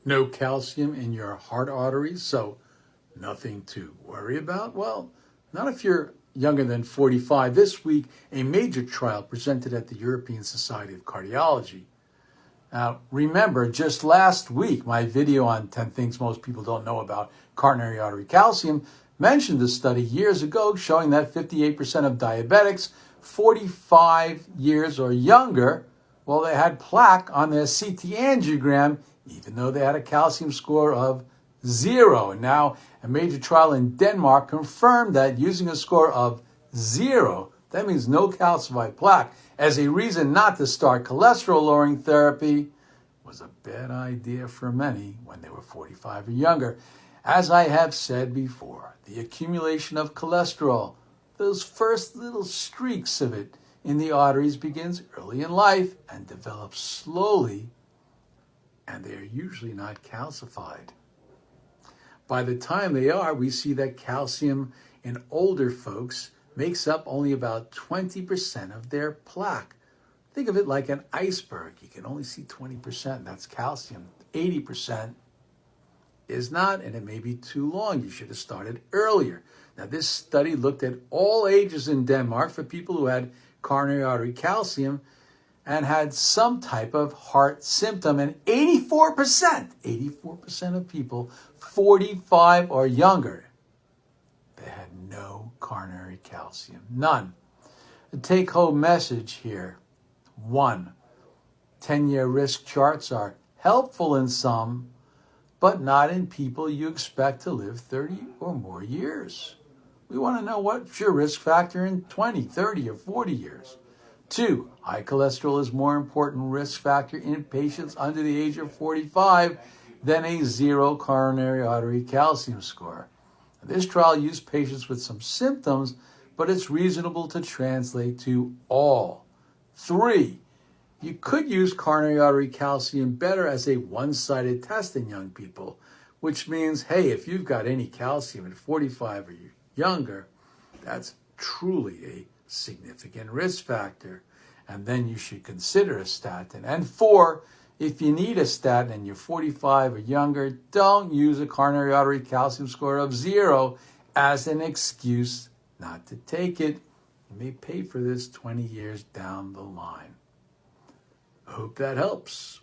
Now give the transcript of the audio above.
No calcium in your heart arteries, so nothing to worry about? Well, not if you're younger than 45. This week, a major trial presented at the European Society of Cardiology. Now, remember, just last week, my video on 10 things most people don't know about coronary artery calcium mentioned a study years ago showing that 58% of diabetics 45 years or younger, well, they had plaque on their CT angiogram, even though they had a calcium score of 0. And now a major trial in Denmark confirmed that using a score of 0, that means no calcified plaque, as a reason not to start cholesterol-lowering therapy was a bad idea for many when they were 45 or younger. As I have said before, the accumulation of cholesterol, those first little streaks of it in the arteries, begins early in life and develops slowly, and they are usually not calcified. By the time they are, we see that calcium in older folks makes up only about 20% of their plaque. Think of it like an iceberg. You can only see 20%, that's calcium. 80% is not, and it may be too long. You should have started earlier. Now, this study looked at all ages in Denmark for people who had coronary artery calcium and had some type of heart symptom, and 84% of people 45 or younger, they had no coronary calcium, none. The take-home message here: 1, 10-year risk charts are helpful in some, but not in people you expect to live 30 or more years. We want to know what's your risk factor in 20, 30, or 40 years. 2, high cholesterol is more important risk factor in patients under the age of 45 than a 0 coronary artery calcium score. This trial used patients with some symptoms, but it's reasonable to translate to all. 3, you could use coronary artery calcium better as a one-sided test in young people, which means, hey, if you've got any calcium at 45 or younger, that's truly a significant risk factor, and then you should consider a statin. And 4, if you need a statin and you're 45 or younger, don't use a coronary artery calcium score of 0 as an excuse not to take it. You may pay for this 20 years down the line. I hope that helps.